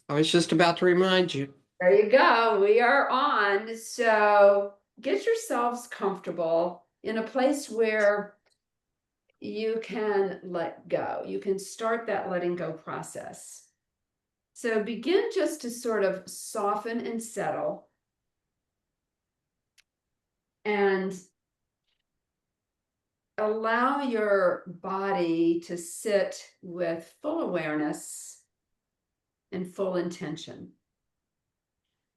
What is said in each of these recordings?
I was just about to remind you. There you go. We are on. So get yourselves comfortable in a place where you can let go. You can start that letting go process. So begin just to sort of soften and settle and allow your body to sit with full awareness and full intention.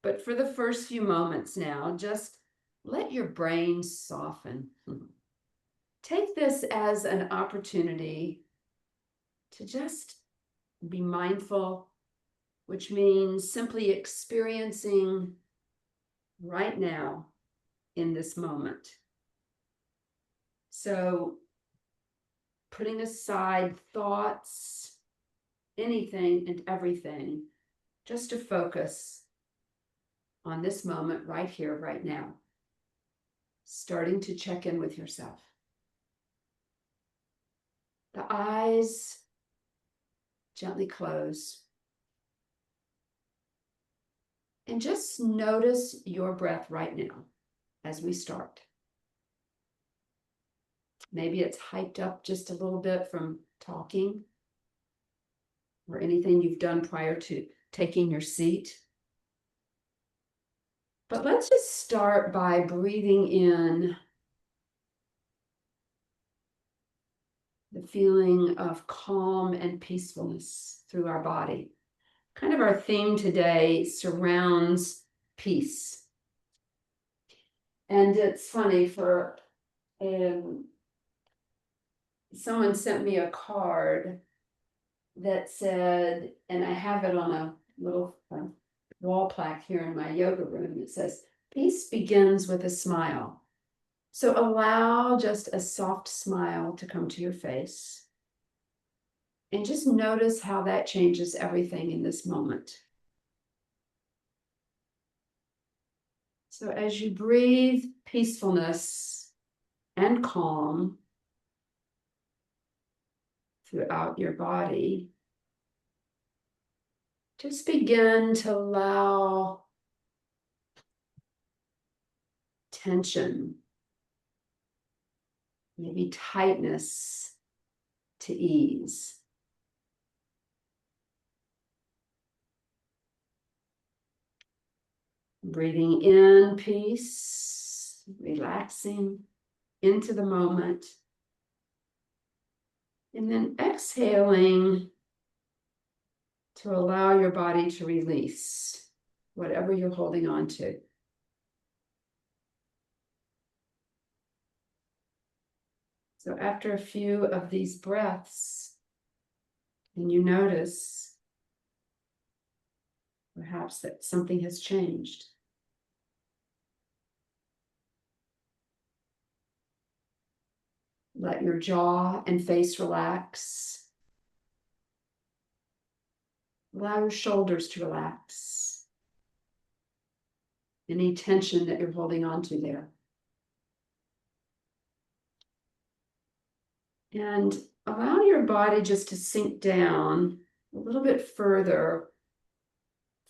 But for the first few moments now, just let your brain soften. Take this as an opportunity to just be mindful, which means simply experiencing right now in this moment. So putting aside thoughts, anything and everything, just to focus on this moment right here, right now. Starting to check in with yourself. The eyes gently close. And just notice your breath right now as we start. Maybe it's hyped up just a little bit from talking or anything you've done prior to taking your seat. But let's just start by breathing in the feeling of calm and peacefulness through our body. Kind of our theme today surrounds peace. And it's funny, for someone sent me a card that said, and I have it on a little wall plaque here in my yoga room, it says, peace begins with a smile. So allow just a soft smile to come to your face. And just notice how that changes everything in this moment. So as you breathe peacefulness and calm throughout your body, just begin to allow tension, maybe tightness, to ease. Breathing in peace, relaxing into the moment. And then exhaling to allow your body to release whatever you're holding on to. So after a few of these breaths, and you notice perhaps that something has changed. Let your jaw and face relax. Allow your shoulders to relax. Any tension that you're holding on to there. And allow your body just to sink down a little bit further,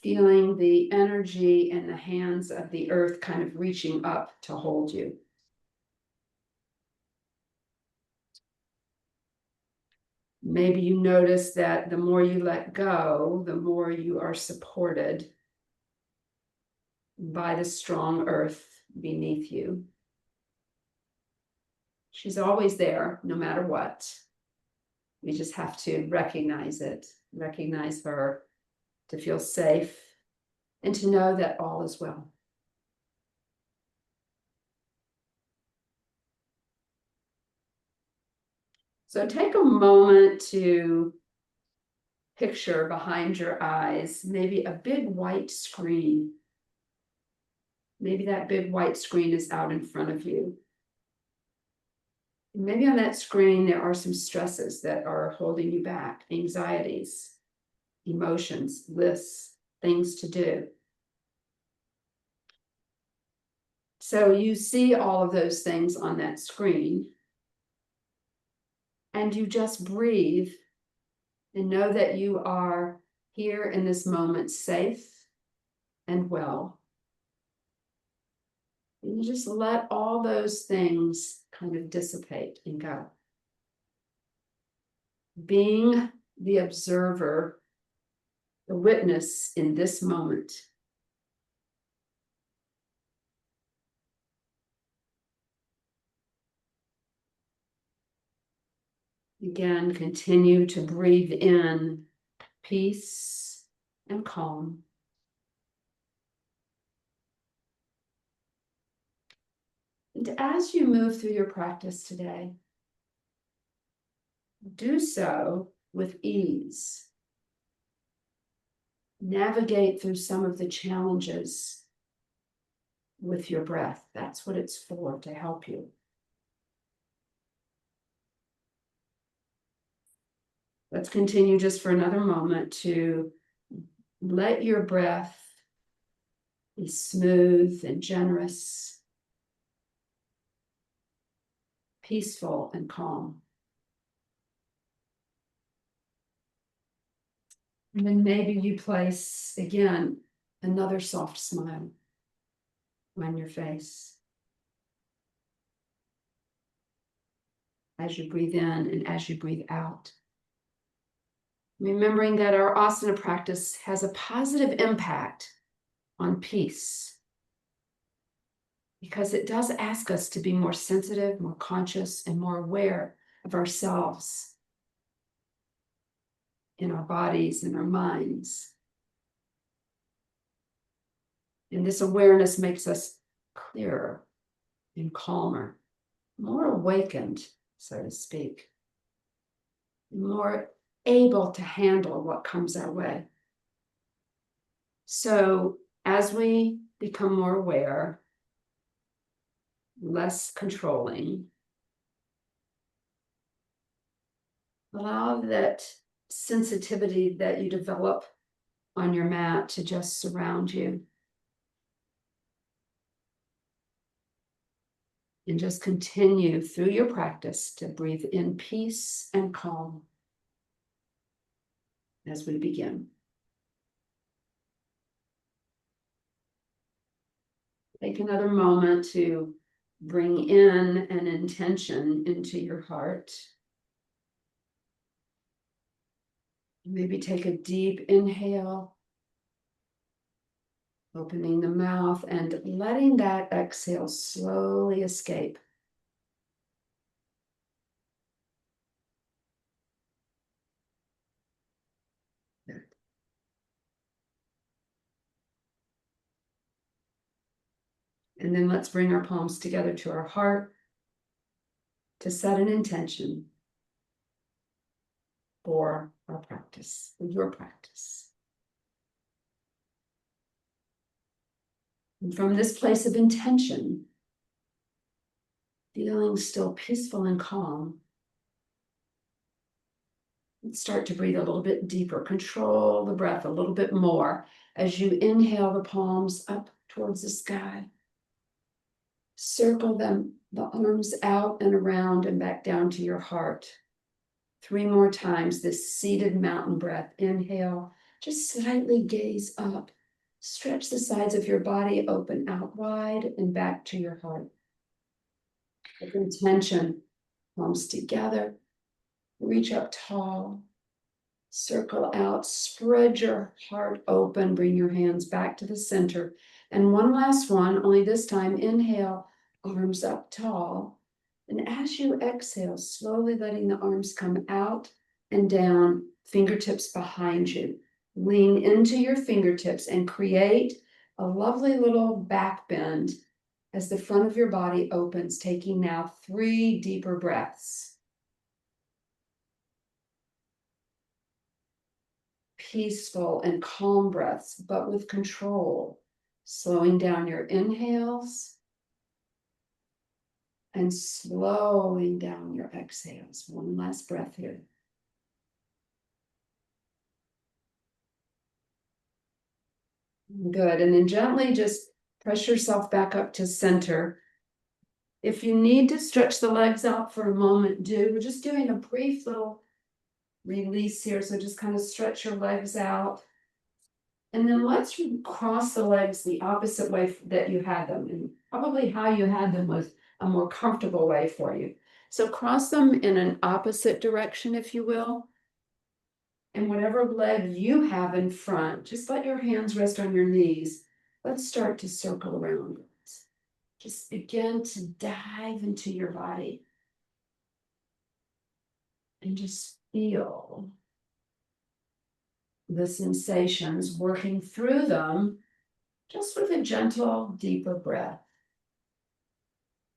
feeling the energy and the hands of the earth kind of reaching up to hold you. Maybe you notice that the more you let go, the more you are supported by the strong earth beneath you. She's always there, no matter what. We just have to recognize it, recognize her, to feel safe, and to know that all is well. So take a moment to picture behind your eyes, maybe a big white screen. Maybe that big white screen is out in front of you. Maybe on that screen, there are some stresses that are holding you back, anxieties, emotions, lists, things to do. So you see all of those things on that screen, and you just breathe and know that you are here in this moment, safe and well. And you just let all those things kind of dissipate and go. Being the observer, the witness in this moment. Again, continue to breathe in peace and calm. And as you move through your practice today, do so with ease. Navigate through some of the challenges with your breath. That's what it's for, to help you. Let's continue just for another moment to let your breath be smooth and generous, peaceful and calm. And then maybe you place, again, another soft smile on your face as you breathe in and as you breathe out. Remembering that our asana practice has a positive impact on peace, because it does ask us to be more sensitive, more conscious, and more aware of ourselves in our bodies and our minds. And this awareness makes us clearer and calmer, more awakened, so to speak, more able to handle what comes our way. So as we become more aware, less controlling, allow that sensitivity that you develop on your mat to just surround you. And just continue through your practice to breathe in peace and calm as we begin. Take another moment to bring in an intention into your heart. Maybe take a deep inhale, opening the mouth and letting that exhale slowly escape. And then let's bring our palms together to our heart to set an intention for our practice, for your practice. And from this place of intention, feeling still peaceful and calm, let's start to breathe a little bit deeper. Control the breath a little bit more as you inhale the palms up towards the sky. Circle them, the arms out and around and back down to your heart. 3 more times, this seated mountain breath. Inhale, just slightly gaze up. Stretch the sides of your body, open out wide and back to your heart. With intention, palms together, reach up tall, circle out, spread your heart open, bring your hands back to the center. And one last one, only this time, inhale, arms up tall. And as you exhale, slowly letting the arms come out and down, fingertips behind you. Lean into your fingertips and create a lovely little back bend as the front of your body opens, taking now 3 deeper breaths. Peaceful and calm breaths, but with control, slowing down your inhales and slowing down your exhales. One last breath here. Good. And then gently just press yourself back up to center. If you need to stretch the legs out for a moment, do. We're just doing a brief little release here. So just kind of stretch your legs out. And then let's cross the legs the opposite way that you had them. And probably how you had them was a more comfortable way for you. So cross them in an opposite direction, if you will. And whatever leg you have in front, just let your hands rest on your knees. Let's start to circle around. Just begin to dive into your body. And just feel the sensations, working through them just with a gentle, deeper breath.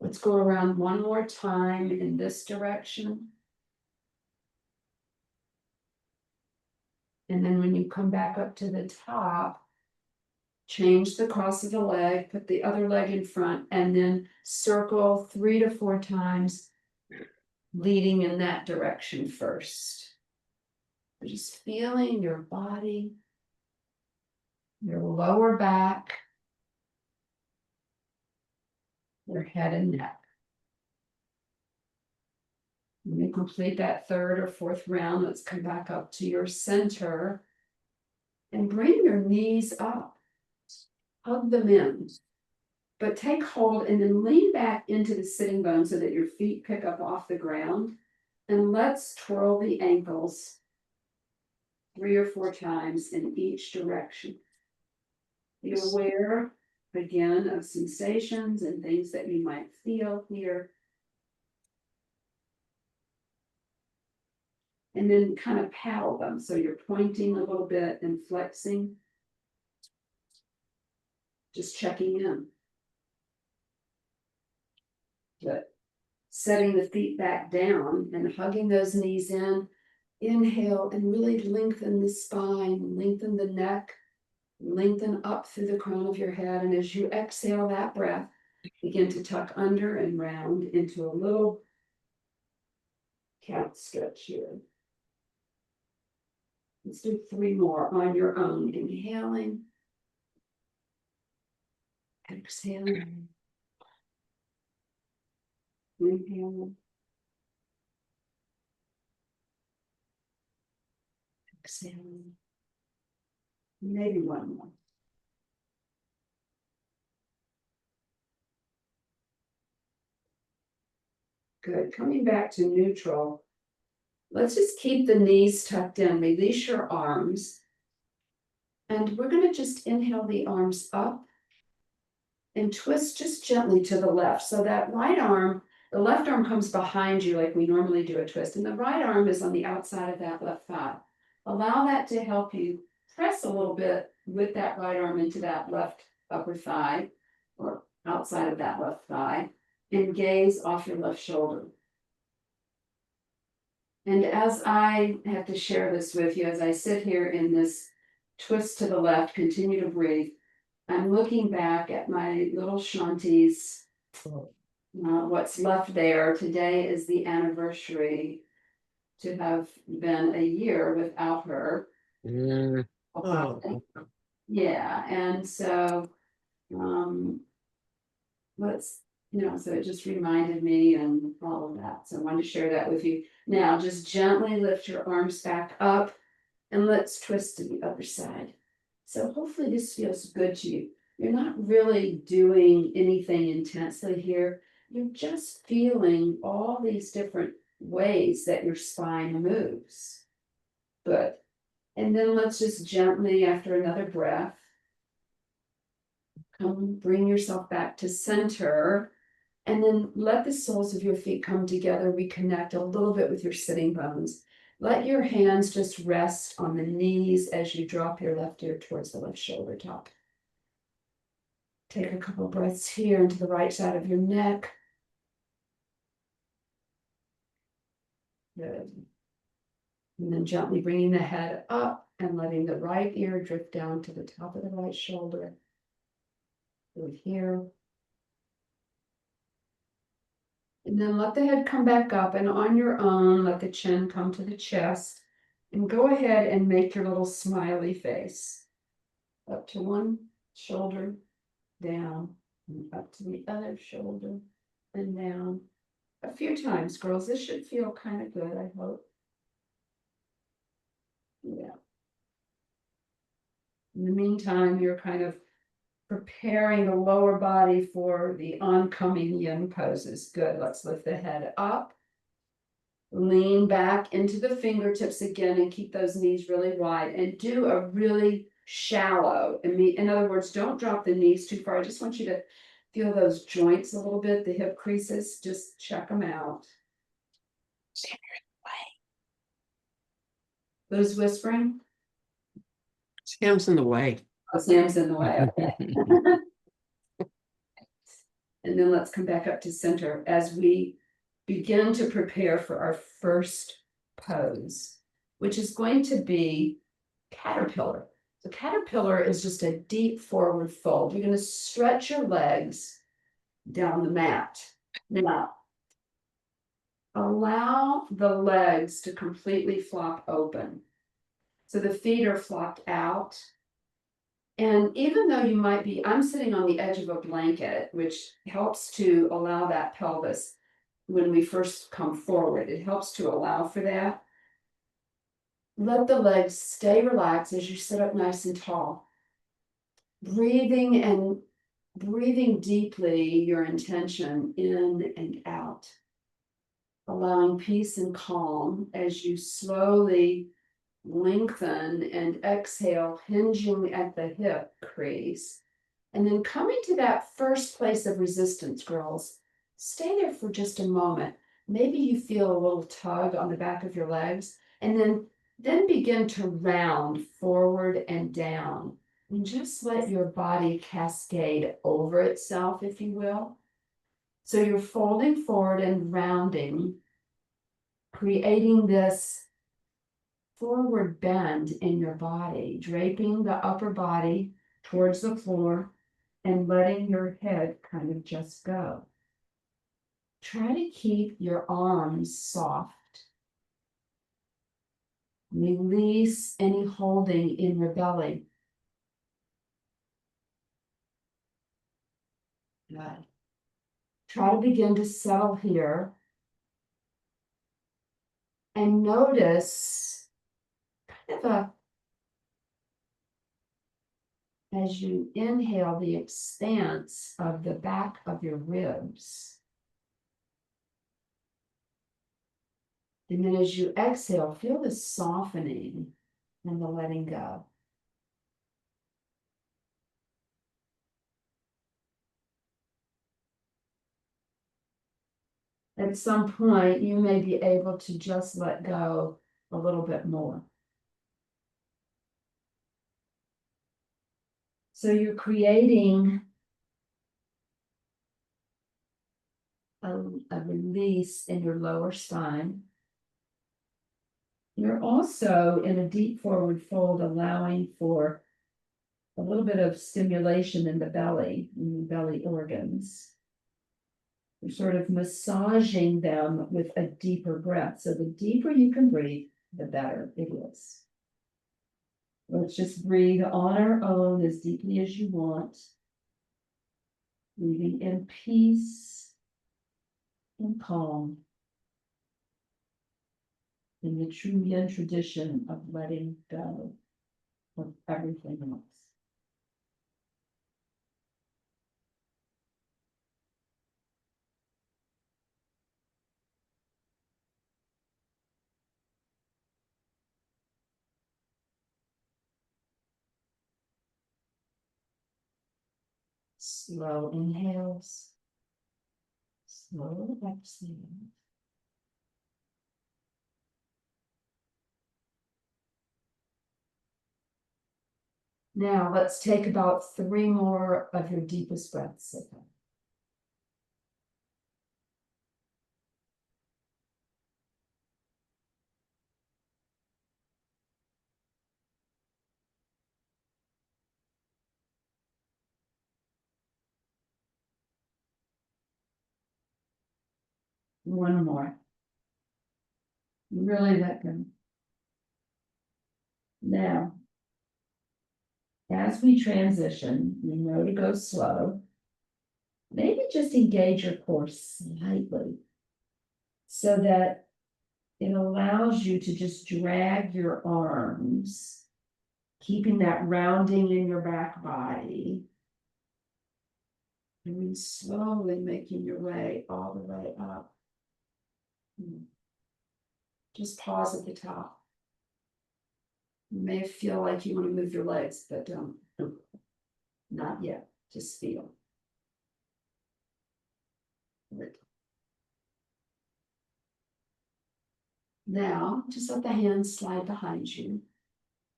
Let's go around one more time in this direction. And then when you come back up to the top, change the cross of the leg, put the other leg in front, and then circle 3 to 4 times, leading in that direction first. Just feeling your body, your lower back, your head and neck. When you complete that 3rd or 4th round, let's come back up to your center and bring your knees up. Hug them in, but take hold and then lean back into the sitting bone so that your feet pick up off the ground. And let's twirl the ankles 3 or 4 times in each direction. Be aware, again, of sensations and things that you might feel here. And then kind of paddle them. So you're pointing a little bit and flexing. Just checking in. Good. Setting the feet back down and hugging those knees in. Inhale and really lengthen the spine, lengthen the neck, lengthen up through the crown of your head. And as you exhale that breath, begin to tuck under and round into a little cat stretch here. Let's do 3 more on your own. Inhaling. Exhaling. Inhaling. Exhaling. Maybe 1 more. Good. Coming back to neutral. Let's just keep the knees tucked in. Release your arms. And we're going to just inhale the arms up and twist just gently to the left. So that right arm, the left arm comes behind you like we normally do a twist. And the right arm is on the outside of that left thigh. Allow that to help you press a little bit with that right arm into that left upper thigh or outside of that left thigh and gaze off your left shoulder. And as I have to share this with you, as I sit here in this twist to the left, continue to breathe, I'm looking back at my little Shanti's, what's left there. Today is the anniversary to have been a year without her. Oh. Yeah, and so so it just reminded me and all of that. So I wanted to share that with you. Now, just gently lift your arms back up and let's twist to the other side. So hopefully this feels good to you. You're not really doing anything intensely here. You're just feeling all these different ways that your spine moves. Good. And then let's just gently, after another breath, bring yourself back to center. And then let the soles of your feet come together, reconnect a little bit with your sitting bones. Let your hands just rest on the knees as you drop your left ear towards the left shoulder top. Take a couple breaths here into the right side of your neck. Good. And then gently bringing the head up and letting the right ear drift down to the top of the right shoulder. Through here. And then let the head come back up, and on your own, let the chin come to the chest. And go ahead and make your little smiley face. Up to one shoulder, down, and up to the other shoulder, and down. A few times, girls. This should feel kind of good, I hope. Yeah. In the meantime, you're kind of preparing the lower body for the oncoming yin poses. Good. Let's lift the head up. Lean back into the fingertips again and keep those knees really wide and do a really shallow. In other words, don't drop the knees too far. I just want you to feel those joints a little bit, the hip creases, just check them out. Sam, you're Who's whispering? Sam's in the way. Oh, Sam's in the way, okay. And then let's come back up to center as we begin to prepare for our first pose, which is going to be caterpillar. So caterpillar is just a deep forward fold. You're going to stretch your legs down the mat. Now, allow the legs to completely flop open. So the feet are flopped out. And even though you might be, I'm sitting on the edge of a blanket, which helps to allow that pelvis when we first come forward. It helps to allow for that. Let the legs stay relaxed as you sit up nice and tall. Breathing deeply your intention in and out. Allowing peace and calm as you slowly lengthen and exhale, hinging at the hip crease. And then coming to that first place of resistance, girls. Stay there for just a moment. Maybe you feel a little tug on the back of your legs, and then begin to round forward and down. And just let your body cascade over itself, if you will. So you're folding forward and rounding, creating this forward bend in your body, draping the upper body towards the floor and letting your head kind of just go. Try to keep your arms soft. Release any holding in your belly. Good. Try to begin to settle here and notice kind of as you inhale, the expanse of the back of your ribs. And then as you exhale, feel the softening and the letting go. At some point, you may be able to just let go a little bit more. So you're creating a release in your lower spine. You're also in a deep forward fold, allowing for a little bit of stimulation in the belly, in the belly organs. You're sort of massaging them with a deeper breath. So the deeper you can breathe, the better it is. Let's just breathe on our own as deeply as you want. Breathing in peace and calm. In the true yin tradition of letting go of everything else. Slow inhales, slow exhales. Now let's take about 3 more of your deepest breaths. One more. Really let go. Now, as we transition, you know to go slow. Maybe just engage your core slightly so that it allows you to just drag your arms, keeping that rounding in your back body. And then slowly making your way all the way up. Just pause at the top. You may feel like you want to move your legs, but don't. Not yet. Just feel. Good. Now, just let the hands slide behind you.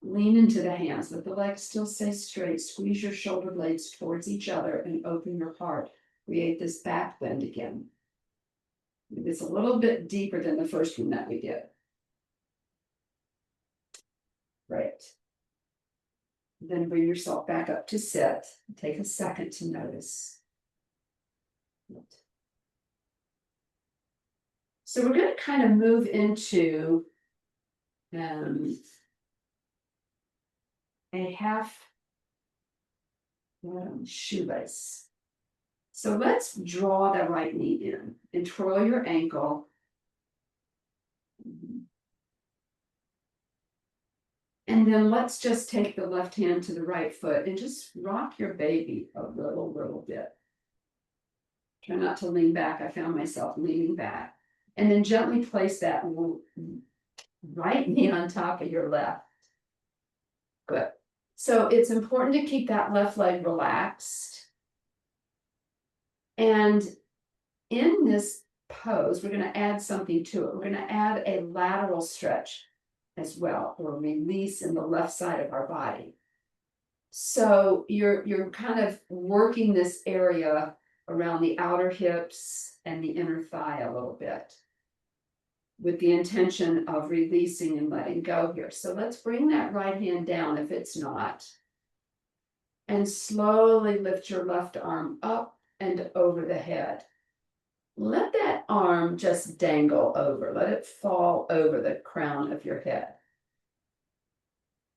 Lean into the hands, let the legs still stay straight. Squeeze your shoulder blades towards each other and open your heart. Create this back bend again. It's a little bit deeper than the first one that we did. Right. Then bring yourself back up to sit. Take a second to notice. So we're going to kind of move into a half shoelace. So let's draw the right knee in and twirl your ankle. And then let's just take the left hand to the right foot and just rock your baby a little bit. Try not to lean back. I found myself leaning back. And then gently place that right knee on top of your left. Good. So it's important to keep that left leg relaxed. And in this pose, we're going to add something to it. We're going to add a lateral stretch as well, or release in the left side of our body. So you're kind of working this area around the outer hips and the inner thigh a little bit, with the intention of releasing and letting go here. So let's bring that right hand down if it's not. And slowly lift your left arm up and over the head. Let that arm just dangle over. Let it fall over the crown of your head.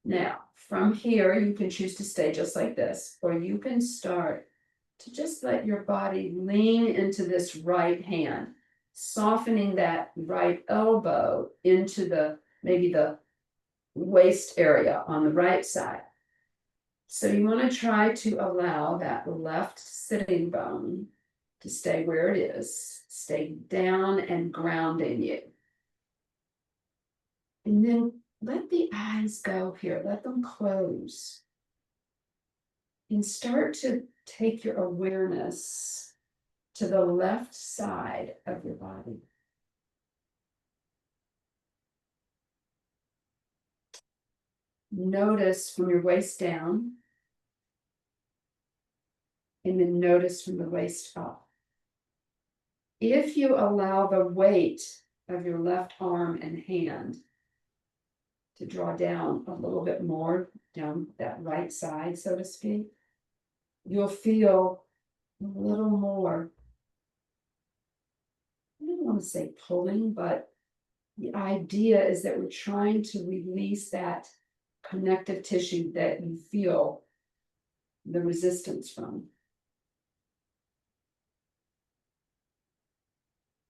Now, from here, you can choose to stay just like this, or you can start to just let your body lean into this right hand, softening that right elbow into maybe the waist area on the right side. So you want to try to allow that left sitting bone to stay where it is, stay down and grounding you. And then let the eyes go here, let them close. And start to take your awareness to the left side of your body. Notice from your waist down, and then notice from the waist up. If you allow the weight of your left arm and hand to draw down a little bit more, down that right side, so to speak, you'll feel a little more, I don't want to say pulling, but the idea is that we're trying to release that connective tissue that you feel the resistance from.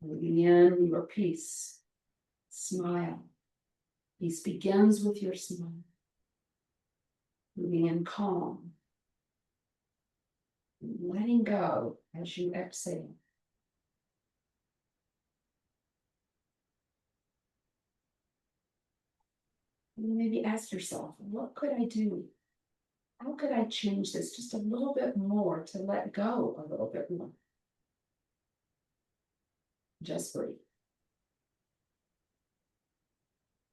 Moving in your peace, smile. Peace begins with your smile. Moving in calm. Letting go as you exhale. And maybe ask yourself, what could I do? How could I change this just a little bit more to let go a little bit more? Just breathe.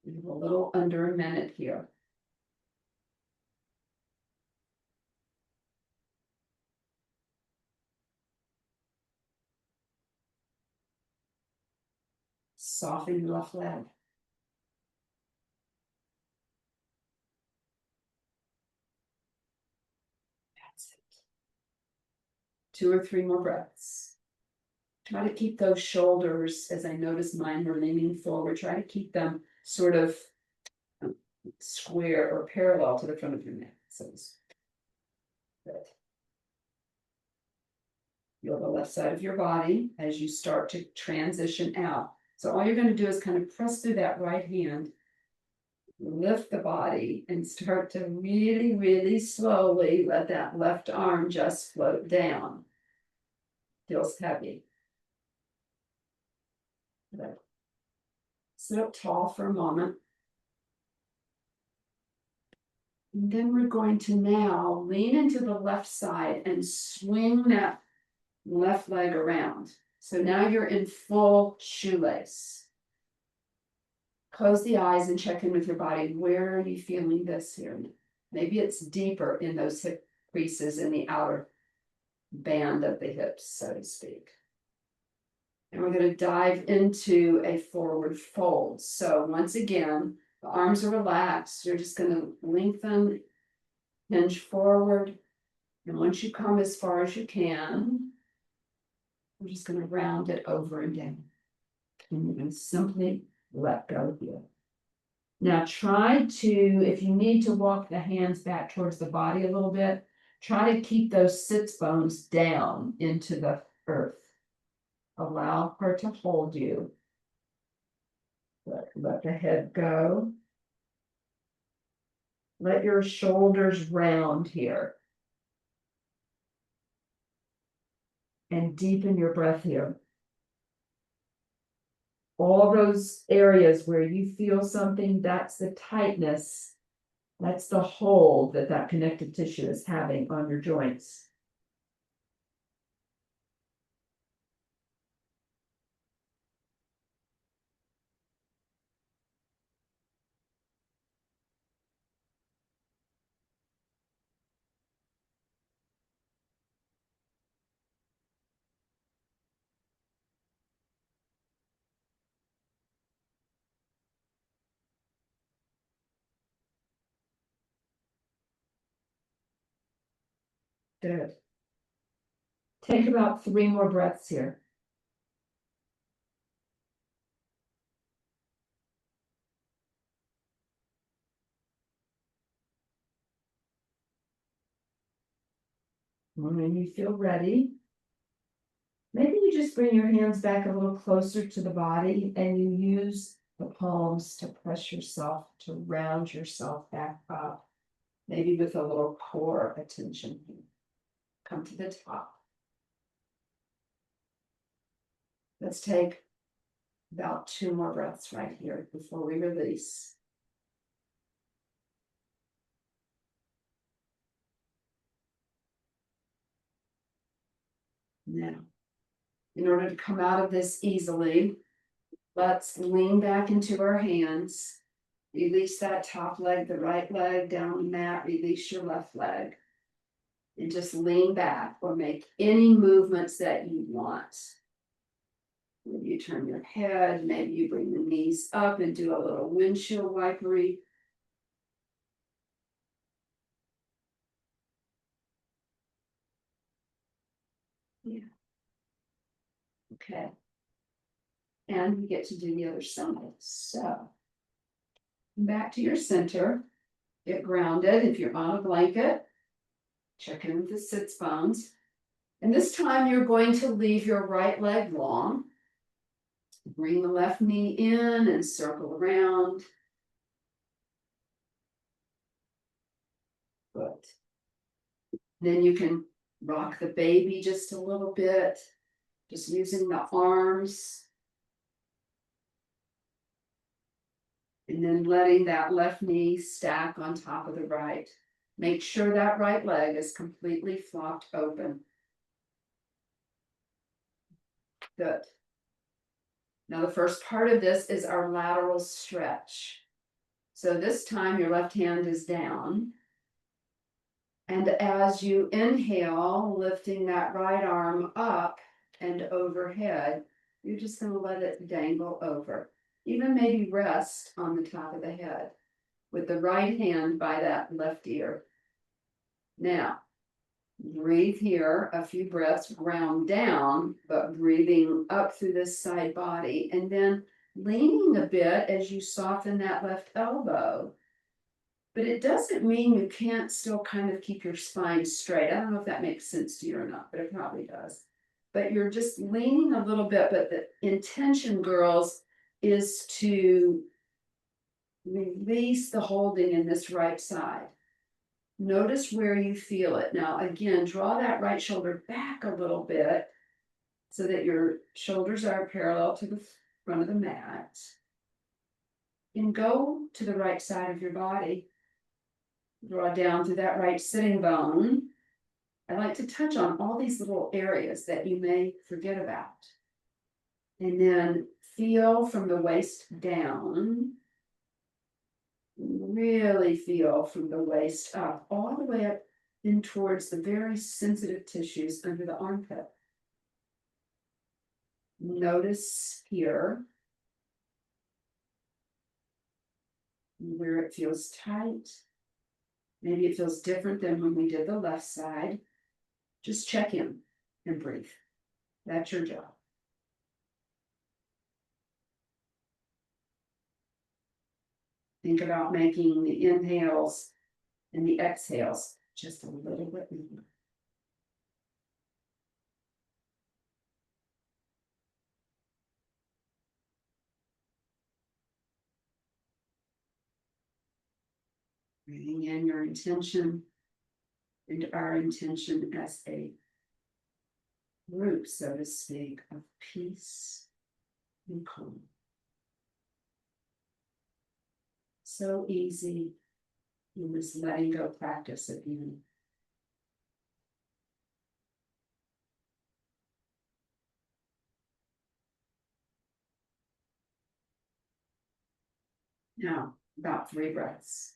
We have a little under a minute here. Soften your left leg. That's it. 2 or 3 more breaths. Try to keep those shoulders, as I notice mine were leaning forward, try to keep them sort of square or parallel to the front of your neck. So good. Feel the left side of your body as you start to transition out. So all you're gonna do is kind of press through that right hand. Lift the body and start to really, really slowly let that left arm just float down. Feels heavy. Good. Sit up tall for a moment. And then we're going to now lean into the left side and swing that left leg around. So now you're in full shoelace. Close the eyes and check in with your body. Where are you feeling this here? Maybe it's deeper in those hip creases in the outer band of the hips, so to speak. And we're going to dive into a forward fold. So once again, the arms are relaxed. You're just going to lengthen, hinge forward. And once you come as far as you can, we're just going to round it over and down. And you're going to simply let go here. Now try to, if you need to walk the hands back towards the body a little bit, try to keep those sits bones down into the earth. Allow her to hold you. Let the head go. Let your shoulders round here. And deepen your breath here. All those areas where you feel something, that's the tightness. That's the hold that that connective tissue is having on your joints. Good. Take about 3 more breaths here. When you feel ready, maybe you just bring your hands back a little closer to the body and you use the palms to press yourself, to round yourself back up, maybe with a little core attention. Come to the top. Let's take about 2 more breaths right here before we release. Now, in order to come out of this easily, let's lean back into our hands. Release that top leg, the right leg down the mat, release your left leg. And just lean back or make any movements that you want. Maybe you turn your head, maybe you bring the knees up and do a little windshield wipery. Yeah. Okay. And we get to do the other side. So, back to your center. Get grounded if you're on a blanket. Check in with the sits bones. And this time you're going to leave your right leg long. Bring the left knee in and circle around. Good. Then you can rock the baby just a little bit, just using the arms. And then letting that left knee stack on top of the right. Make sure that right leg is completely flopped open. Good. Now the first part of this is our lateral stretch. So this time your left hand is down. And as you inhale, lifting that right arm up and overhead, you're just going to let it dangle over. Even maybe rest on the top of the head with the right hand by that left ear. Now, breathe here, a few breaths, ground down, but breathing up through this side body, and then leaning a bit as you soften that left elbow. But it doesn't mean you can't still kind of keep your spine straight. I don't know if that makes sense to you or not, but it probably does. But you're just leaning a little bit, but the intention, girls, is to release the holding in this right side. Notice where you feel it. Now, again, draw that right shoulder back a little bit so that your shoulders are parallel to the front of the mat. And go to the right side of your body. Draw down through that right sitting bone. I like to touch on all these little areas that you may forget about. And then feel from the waist down. Really feel from the waist up, all the way up in towards the very sensitive tissues under the armpit. Notice here where it feels tight. Maybe it feels different than when we did the left side. Just check in and breathe. That's your job. Think about making the inhales and the exhales just a little bit more. Bringing in your intention and our intention as a group, so to speak, of peace and calm. So easy in this letting go practice at the end. Now, about 3 breaths.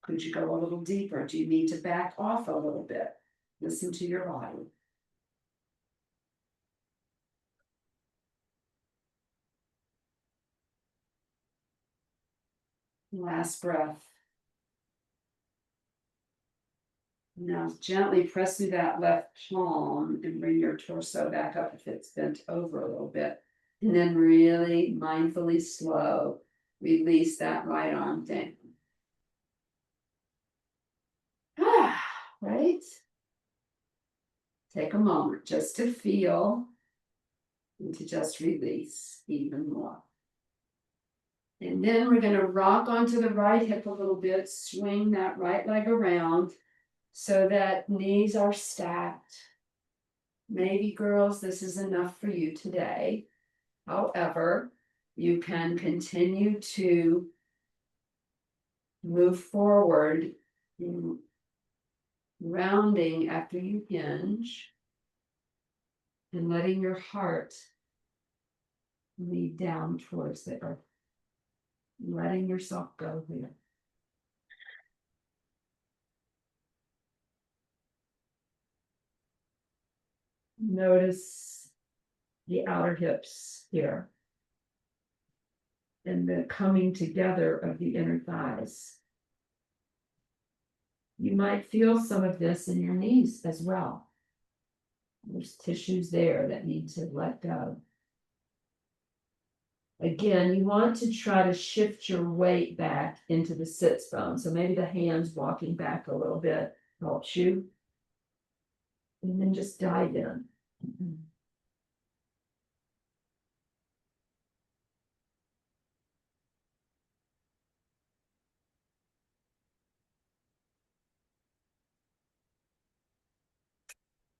Could you go a little deeper? Do you need to back off a little bit? Listen to your body. Last breath. Now gently press through that left palm and bring your torso back up if it's bent over a little bit. And then really mindfully slow, release that right arm down. Right? Take a moment just to feel and to just release even more. And then we're going to rock onto the right hip a little bit, swing that right leg around so that knees are stacked. Maybe, girls, this is enough for you today. However, you can continue to move forward, rounding after you hinge and letting your heart lead down towards the earth. Letting yourself go here. Notice the outer hips here and the coming together of the inner thighs. You might feel some of this in your knees as well. There's tissues there that need to let go. Again, you want to try to shift your weight back into the sits bone. So maybe the hands walking back a little bit helps you. And then just dive in.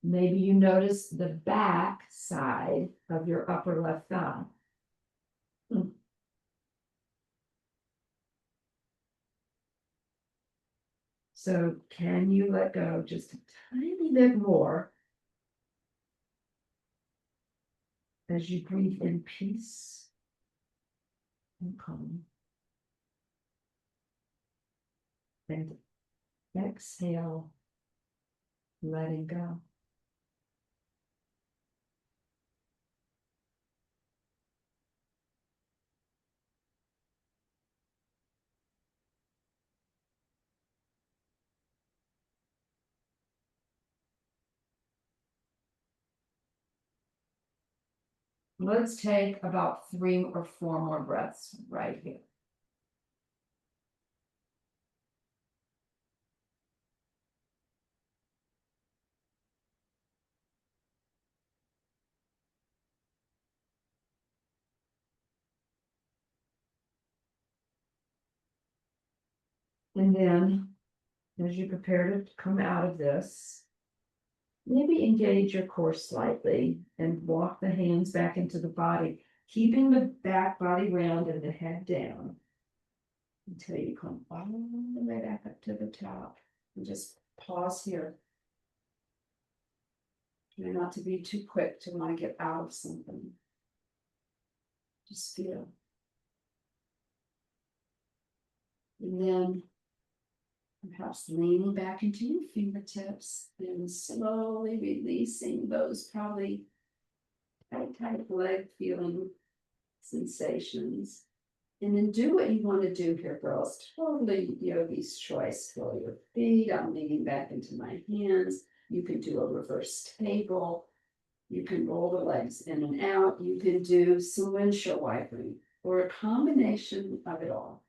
Maybe you notice the back side of your upper left thigh. So can you let go just a tiny bit more as you breathe in peace and calm? And exhale, letting go. Let's take about 3 or 4 more breaths right here. And then, as you prepare to come out of this, maybe engage your core slightly and walk the hands back into the body, keeping the back body round and the head down until you come all the way back up to the top. And just pause here. Try not to be too quick to want to get out of something. Just feel. And then perhaps leaning back into your fingertips and slowly releasing those probably tight leg feeling sensations. And then do what you want to do here, girls. Totally yogi's choice. Feel your feet. I'm leaning back into my hands. You can do a reverse table. You can roll the legs in and out. You can do some windshield wiping or a combination of it all.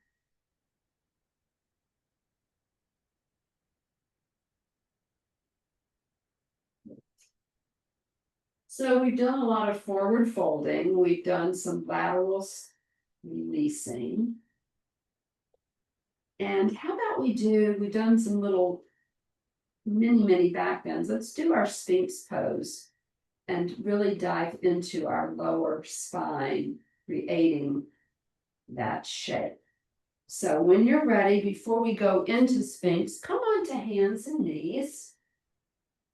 So we've done a lot of forward folding. We've done some lateral releasing. And how about we've done some little mini back bends. Let's do our Sphinx pose and really dive into our lower spine, creating that shape. So when you're ready, before we go into Sphinx, come on to hands and knees.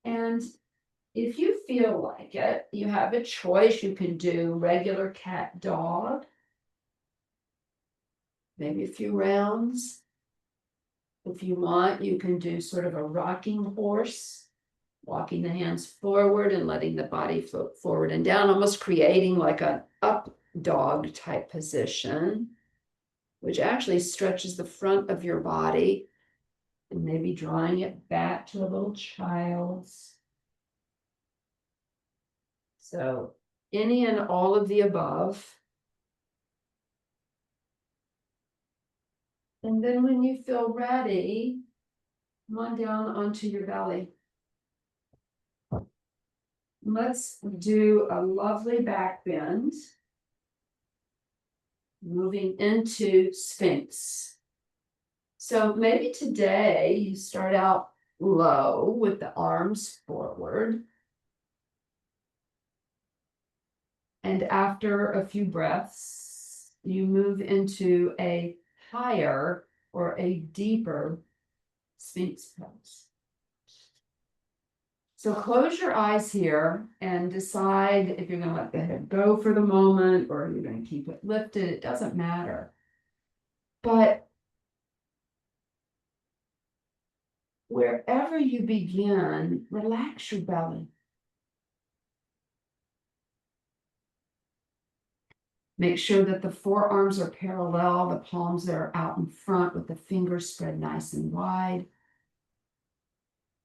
And if you feel like it, you have a choice. You can do regular cat dog, maybe a few rounds. If you want, you can do sort of a rocking horse, walking the hands forward and letting the body float forward and down, almost creating like an up dog type position, which actually stretches the front of your body and maybe drawing it back to a little child's. So any and all of the above. And then when you feel ready, come on down onto your belly. Let's do a lovely back bend. Moving into Sphinx. So maybe today you start out low with the arms forward. And after a few breaths, you move into a higher or a deeper Sphinx pose. So close your eyes here and decide if you're going to let the head go for the moment or you're going to keep it lifted. It doesn't matter. But wherever you begin, relax your belly. Make sure that the forearms are parallel, the palms are out in front with the fingers spread nice and wide.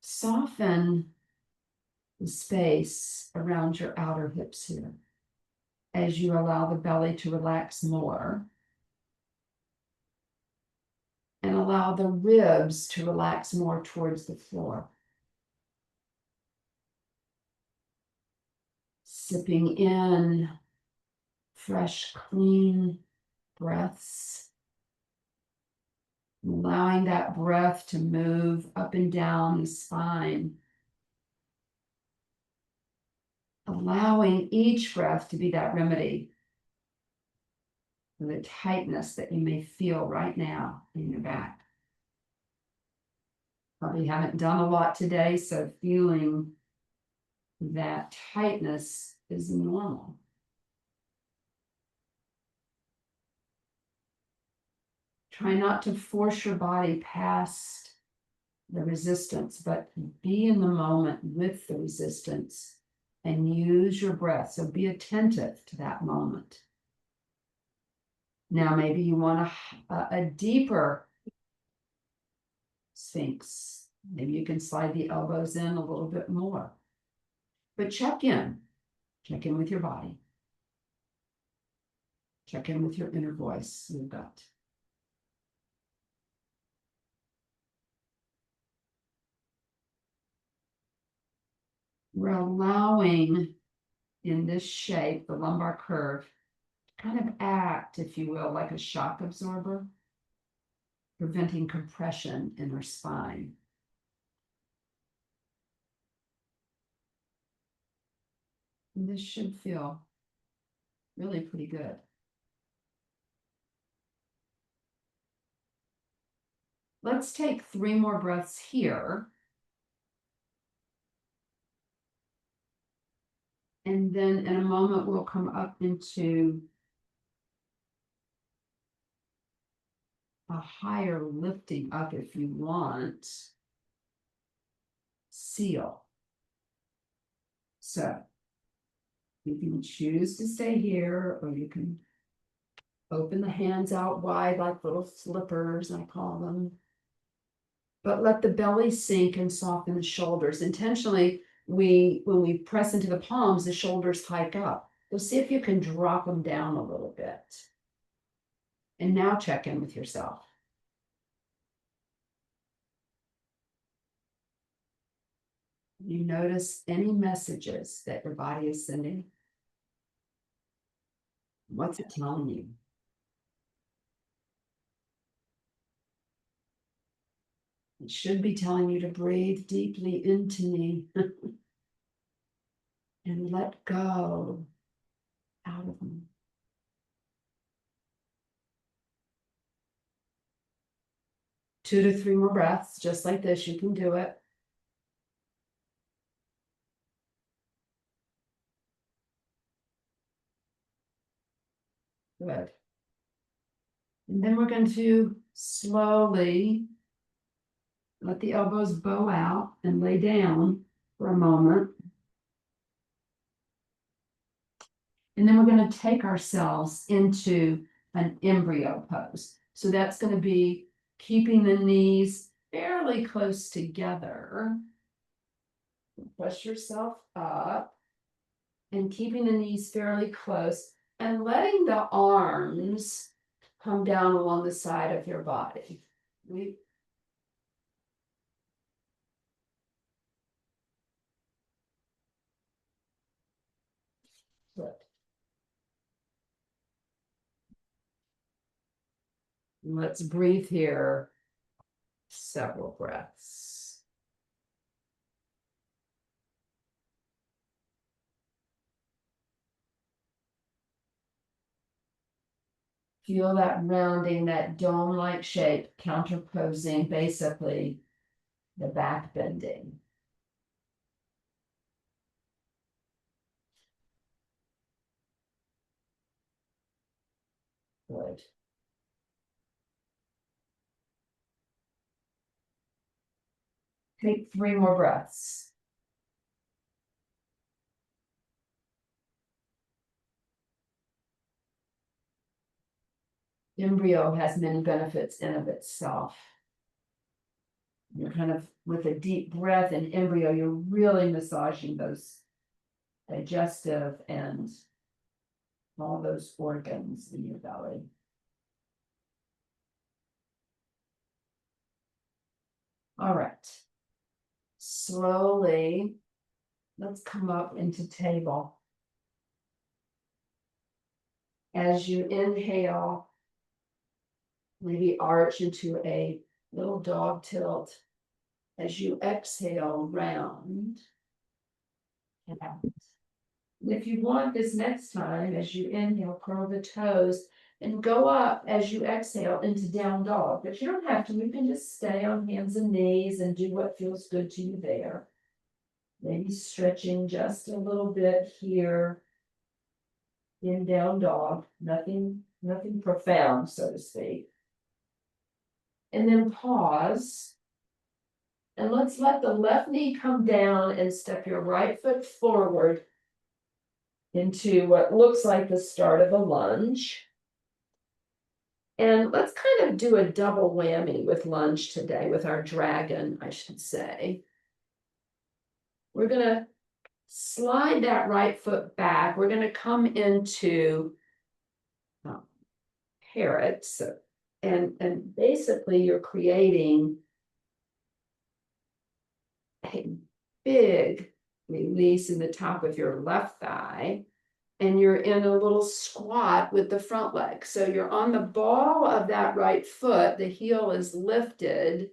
Soften the space around your outer hips here as you allow the belly to relax more. And allow the ribs to relax more towards the floor. Sipping in fresh, clean breaths. Allowing that breath to move up and down the spine. Allowing each breath to be that remedy for the tightness that you may feel right now in your back. Probably haven't done a lot today, so feeling that tightness is normal. Try not to force your body past the resistance, but be in the moment with the resistance and use your breath. So be attentive to that moment. Now, maybe you want a deeper Sphinx. Maybe you can slide the elbows in a little bit more. But check in. Check in with your body. Check in with your inner voice, your gut. We're allowing, in this shape, the lumbar curve, to kind of act, if you will, like a shock absorber. preventing compression in our spine. And this should feel really pretty good. Let's take 3 more breaths here. And then in a moment, we'll come up into a higher lifting up if you want. Seal. So you can choose to stay here, or you can open the hands out wide like little flippers, I call them. But let the belly sink and soften the shoulders. Intentionally, when we press into the palms, the shoulders hike up. So see if you can drop them down a little bit. And now check in with yourself. You notice any messages that your body is sending? What's it telling you? It should be telling you to breathe deeply into me and let go out of me. Two to three more breaths, just like this. You can do it. Good. And then we're going to slowly let the elbows bow out and lay down for a moment. And then we're going to take ourselves into an embryo pose. So that's going to be keeping the knees fairly close together. Push yourself up and keeping the knees fairly close and letting the arms come down along the side of your body. Good. Let's breathe here several breaths. Feel that rounding, that dome-like shape, counterposing basically the back bending. Good. Take 3 more breaths. Embryo has many benefits in of itself. You're kind of, with a deep breath in embryo, you're really massaging those digestive and all those organs in your belly. All right. Slowly, let's come up into table. As you inhale, maybe arch into a little dog tilt. As you exhale, round and out. And if you want this next time, as you inhale, curl the toes and go up as you exhale into down dog. But you don't have to, you can just stay on hands and knees and do what feels good to you there. Maybe stretching just a little bit here in down dog, nothing profound, so to speak. And then pause. And let's let the left knee come down and step your right foot forward into what looks like the start of a lunge. And let's kind of do a double whammy with lunge today, with our dragon, I should say. We're going to slide that right foot back. We're going to come into parrot. So, and basically you're creating a big release in the top of your left thigh and you're in a little squat with the front leg. So you're on the ball of that right foot, the heel is lifted,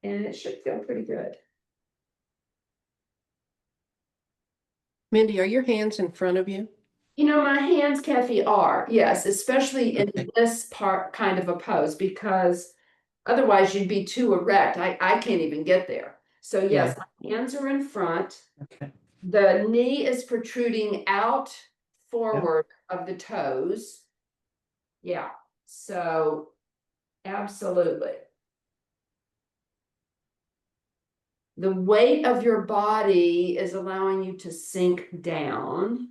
and it should feel pretty good. Mindy, are your hands in front of you? You know, my hands, Kathy, are, yes, especially in Okay. this part kind of a pose, because otherwise you'd be too erect. I can't even get there. So yes, my hands are in front. Okay. The knee is protruding out forward of the toes. Yeah, so absolutely. The weight of your body is allowing you to sink down.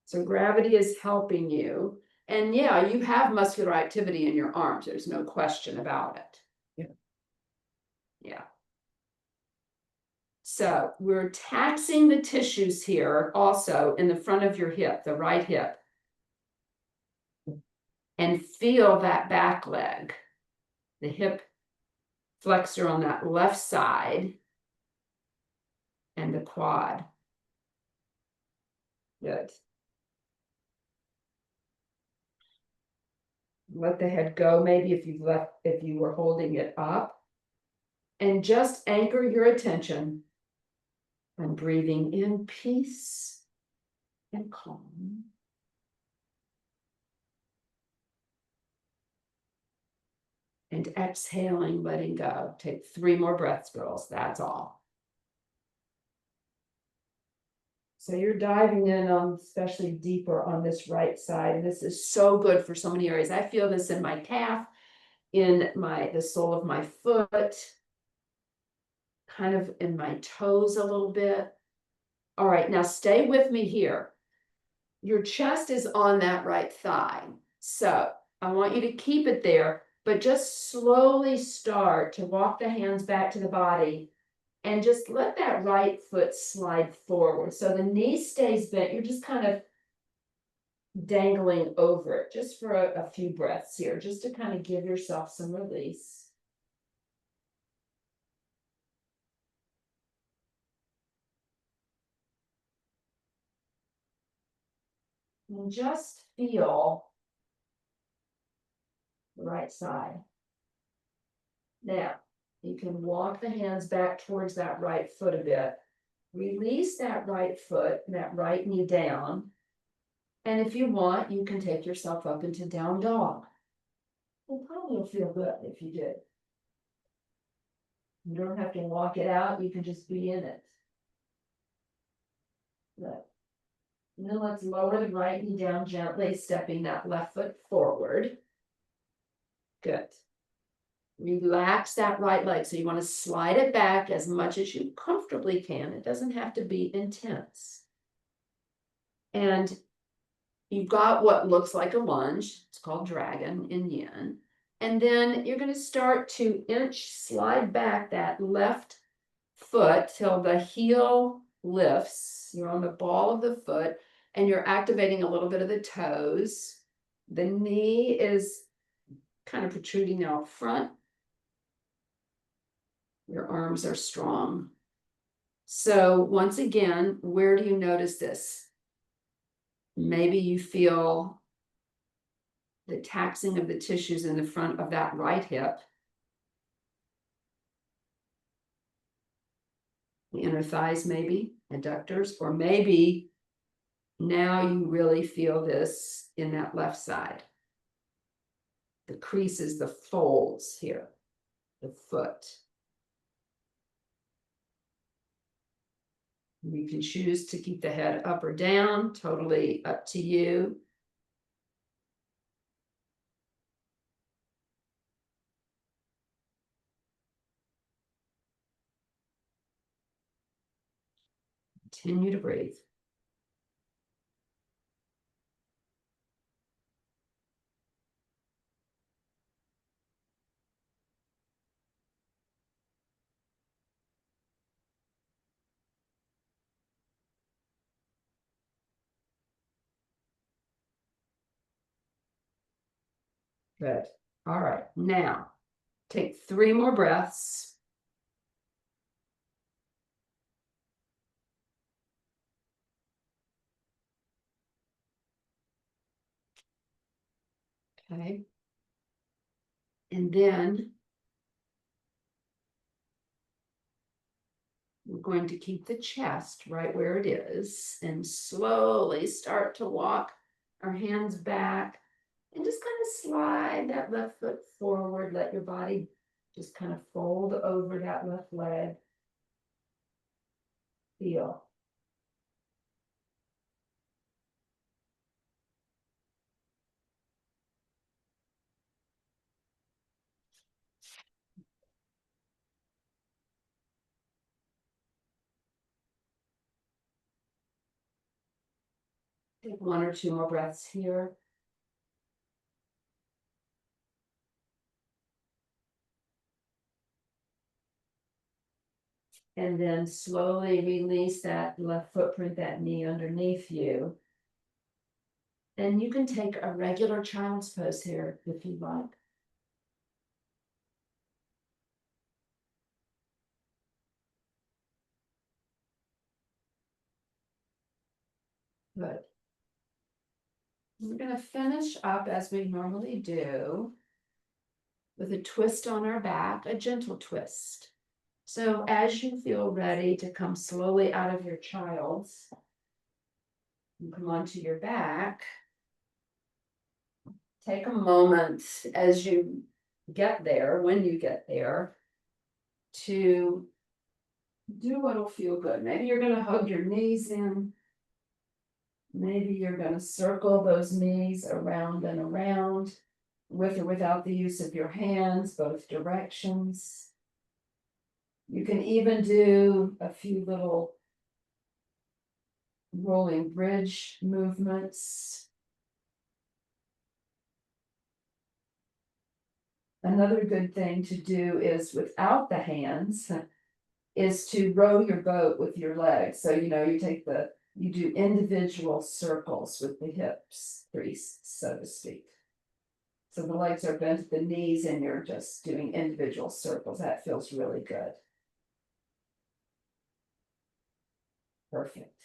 So gravity is helping you. And yeah, you have muscular activity in your arms. There's no question about it. Yeah. Yeah. So we're taxing the tissues here also in the front of your hip, the right hip. And feel that back leg, the hip flexor on that left side, and the quad. Good. Let the head go, maybe if you were holding it up. And just anchor your attention on breathing in peace and calm. And exhaling, letting go. Take 3 more breaths, girls. That's all. So you're diving in on, especially deeper on this right side. And this is so good for so many areas. I feel this in my calf, in the sole of my foot, kind of in my toes a little bit. All right, now stay with me here. Your chest is on that right thigh. So I want you to keep it there, but just slowly start to walk the hands back to the body and just let that right foot slide forward. So the knee stays bent. You're just kind of dangling over it just for a few breaths here, just to kind of give yourself some release. And just feel the right side. Now, you can walk the hands back towards that right foot a bit. Release that right foot, that right knee down. And if you want, you can take yourself up into down dog. It probably will feel good if you did. You don't have to walk it out, you can just be in it. Good. And then let's lower the right knee down gently, stepping that left foot forward. Good. Relax that right leg. So you want to slide it back as much as you comfortably can. It doesn't have to be intense. And you've got what looks like a lunge. It's called dragon in yin. And then you're going to start to slide back that left foot till the heel lifts. You're on the ball of the foot and you're activating a little bit of the toes. The knee is kind of protruding out front. Your arms are strong. So once again, where do you notice this? Maybe you feel the taxing of the tissues in the front of that right hip. The inner thighs maybe, adductors, or maybe now you really feel this in that left side. The creases, the folds here, the foot. You can choose to keep the head up or down, totally up to you. Continue to breathe. Good. All right. Now, take 3 more breaths. Okay. And then we're going to keep the chest right where it is and slowly start to walk our hands back and just kind of slide that left foot forward. Let your body just kind of fold over that left leg. Feel. Take 1 or 2 more breaths here. And then slowly release that left footprint, that knee underneath you. And you can take a regular child's pose here if you like. Good. We're going to finish up as we normally do with a twist on our back, a gentle twist. So as you feel ready to come slowly out of your child's, and come onto your back, take a moment as you get there, when you get there, to do what'll feel good. Maybe you're going to hug your knees in. Maybe you're going to circle those knees around and around with or without the use of your hands, both directions. You can even do a few little rolling bridge movements. Another good thing to do is without the hands is to row your boat with your legs. So, you do individual circles with the hips creased, so to speak. So the legs are bent at the knees and you're just doing individual circles. That feels really good. Perfect.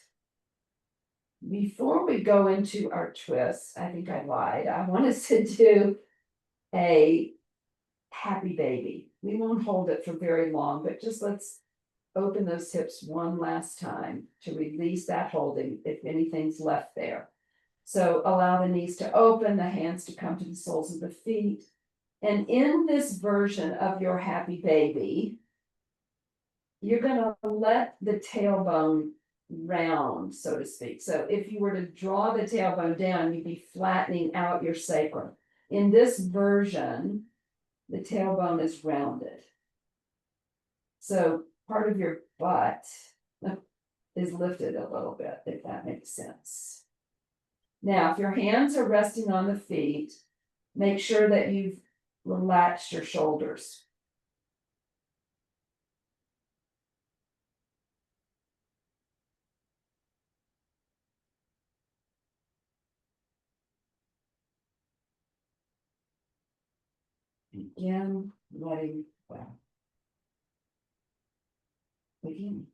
Before we go into our twists, I think I lied. I want us to do a happy baby. We won't hold it for very long, but just let's open those hips one last time to release that holding if anything's left there. So allow the knees to open, the hands to come to the soles of the feet. And in this version of your happy baby, you're going to let the tailbone round, so to speak. So if you were to draw the tailbone down, you'd be flattening out your sacrum. In this version, the tailbone is rounded. So part of your butt is lifted a little bit, if that makes sense. Now, if your hands are resting on the feet, make sure that you've relaxed your shoulders. Again, letting go. Begin.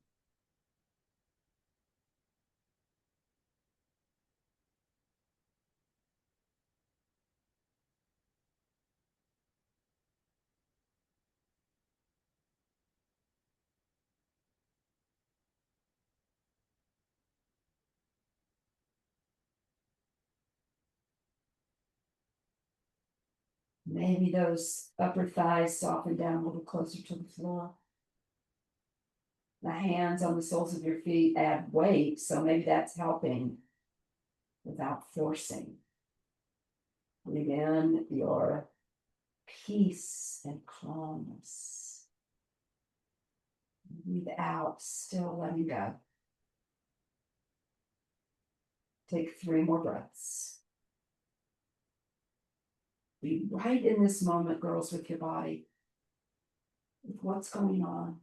Maybe those upper thighs soften down a little closer to the floor. The hands on the soles of your feet add weight, so maybe that's helping without forcing. Breathe in your peace and calmness. Breathe out, still letting go. Take 3 more breaths. Be right in this moment, girls, with your body, with what's going on.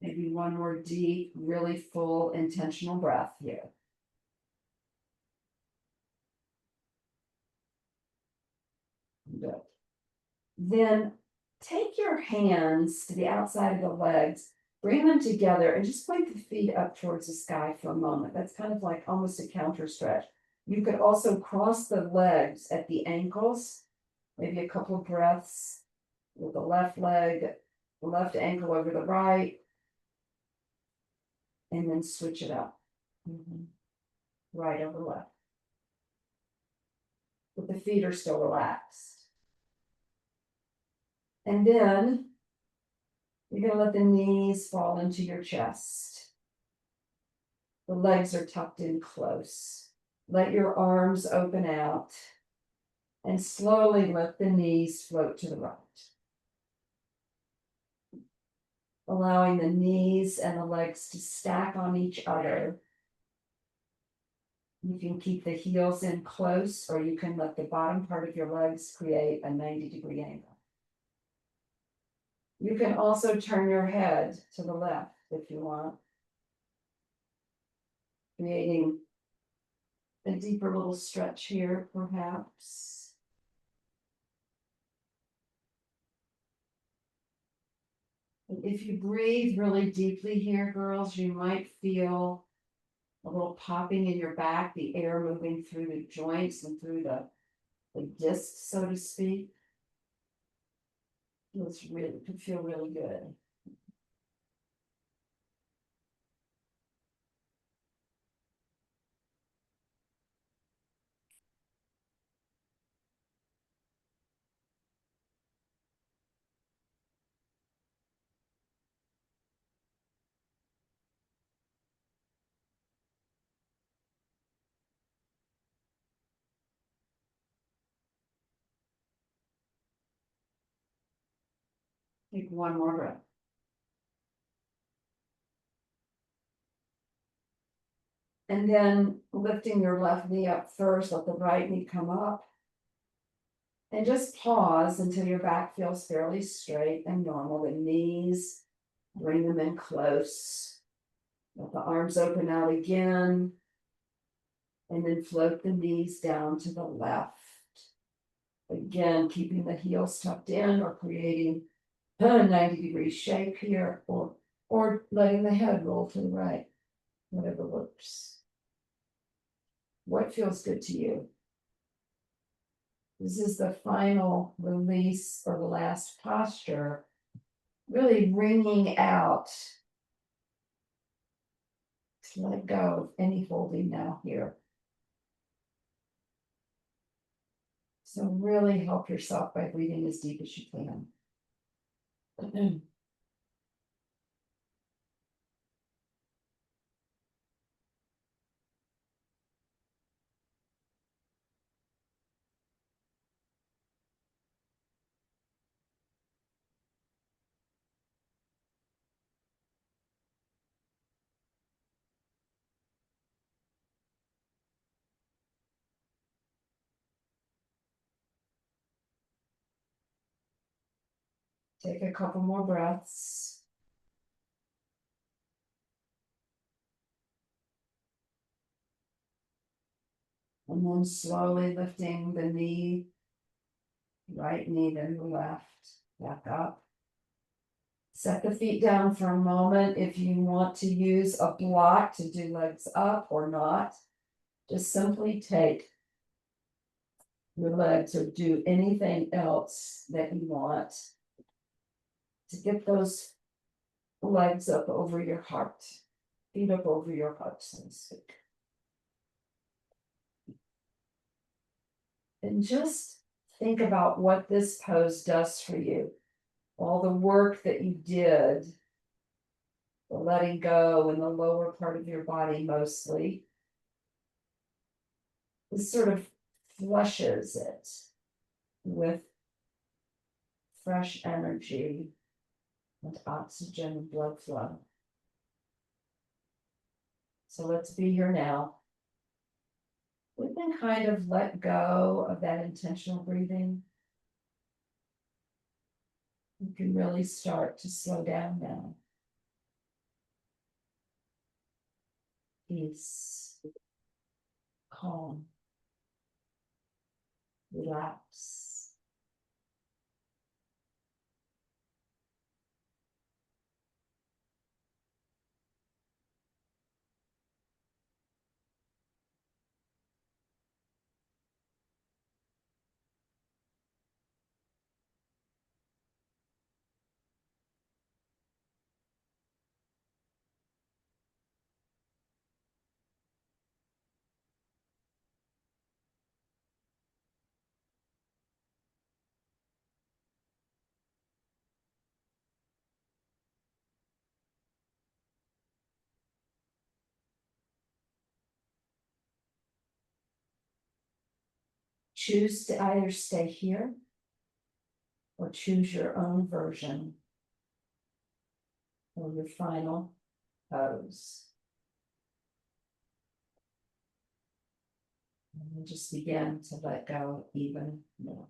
Maybe one more deep, really full, intentional breath here. Good. Then take your hands to the outside of the legs, bring them together, and just point the feet up towards the sky for a moment. That's kind of like almost a counter stretch. You could also cross the legs at the ankles, maybe a couple of breaths with the left leg, the left ankle over the right, and then switch it up. Right over left. But the feet are still relaxed. And then you're going to let the knees fall into your chest. The legs are tucked in close. Let your arms open out and slowly let the knees float to the right. Allowing the knees and the legs to stack on each other. You can keep the heels in close, or you can let the bottom part of your legs create a 90-degree angle. You can also turn your head to the left if you want, creating a deeper little stretch here, perhaps. If you breathe really deeply here, girls, you might feel a little popping in your back, the air moving through the joints and through the disc, so to speak. It could feel really good. Take one more breath. And then lifting your left knee up first, let the right knee come up. And just pause until your back feels fairly straight and normal. The knees, bring them in close. Let the arms open out again. And then float the knees down to the left. Again, keeping the heels tucked in or creating a 90-degree shape here, or letting the head roll to the right, whatever works. What feels good to you? This is the final release or the last posture, really wringing out to let go of any holding now here. So really help yourself by breathing as deep as you can. Take a couple more breaths. And then slowly lifting the knee, right knee, then the left, back up. Set the feet down for a moment. If you want to use a block to do legs up or not, just simply take your legs or do anything else that you want to get those legs up over your heart, feet up over your heart, so to speak. And just think about what this pose does for you. All the work that you did, the letting go in the lower part of your body mostly, this sort of flushes it with fresh energy and oxygen and blood flow. So let's be here now. We can kind of let go of that intentional breathing. You can really start to slow down now. Peace, calm, relax. choose to either stay here or choose your own version or your final pose. And then just begin to let go even more.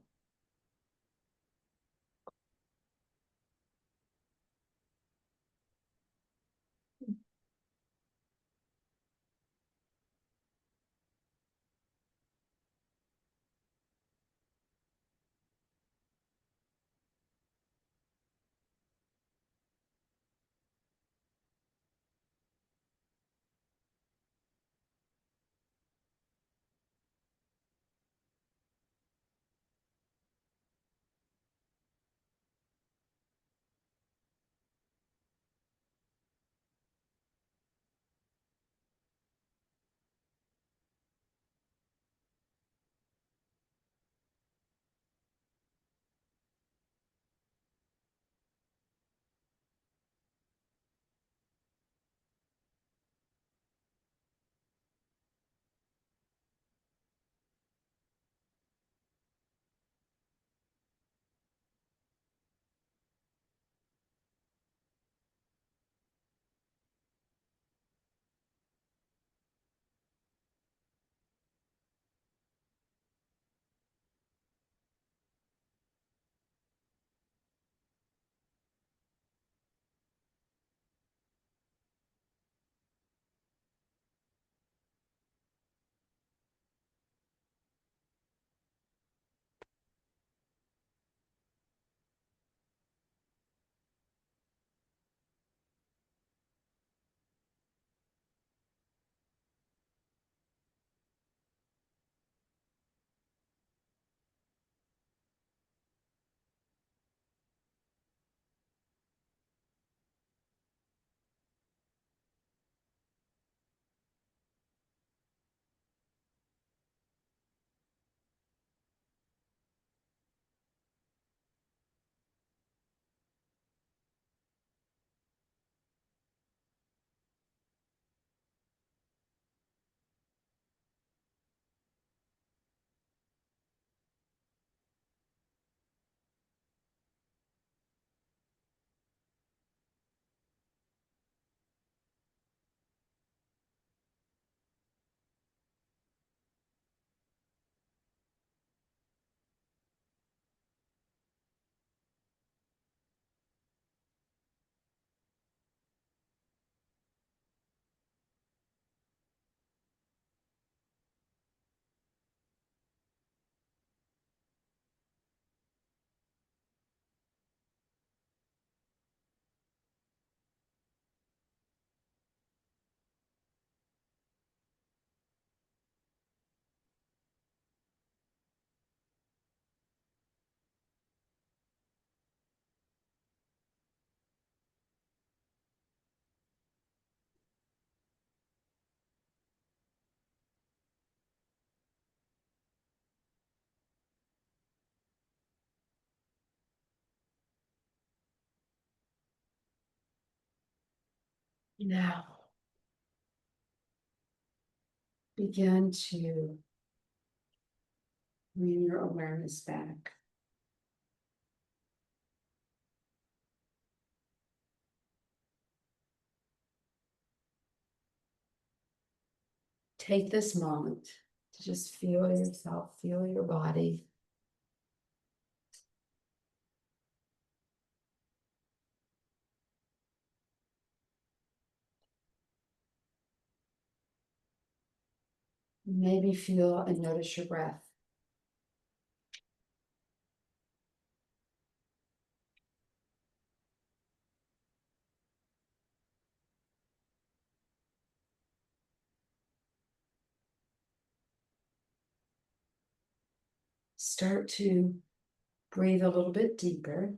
Now, begin to bring your awareness back. Take this moment to just feel yourself, feel your body. Maybe feel and notice your breath. Start to breathe a little bit deeper.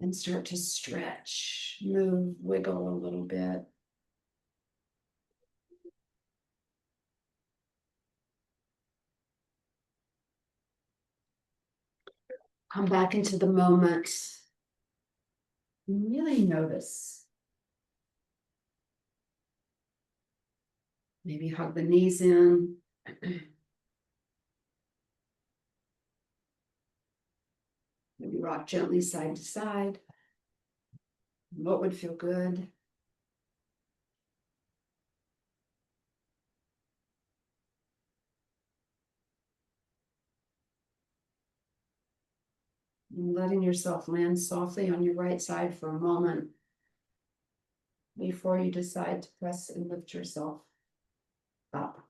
And start to stretch, move, wiggle a little bit. Come back into the moment Really notice. Maybe hug the knees in. Maybe rock gently side to side. What would feel good? And letting yourself land softly on your right side for a moment before you decide to press and lift yourself up.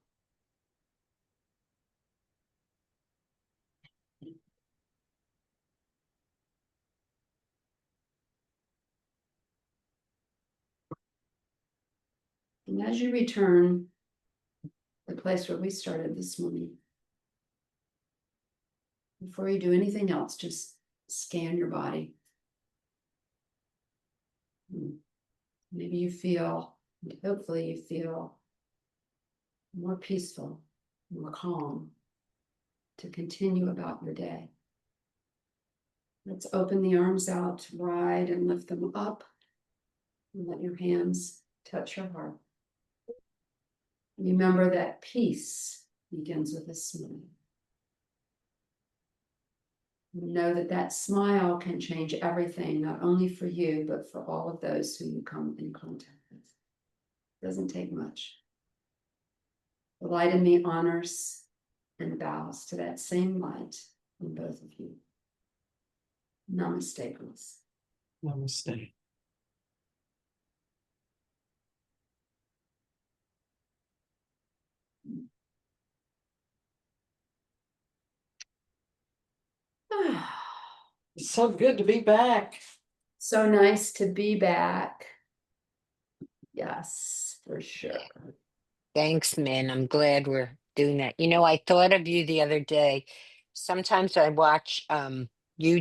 And as you return, the place where we started this morning, before you do anything else, just scan your body. Maybe you feel, hopefully you feel more peaceful, more calm to continue about your day. Let's open the arms out wide and lift them up and let your hands touch your heart. Remember that peace begins with a smile. Know that that smile can change everything, not only for you, but for all of those who you come in contact with. It doesn't take much. The light in me honors and bows to that same light in both of you. Namaste, please. Namaste. It's so good to be back. So nice to be back. Yes, for sure. Thanks, Min. I'm glad we're doing that. You know, I thought of you the other day. Sometimes I watch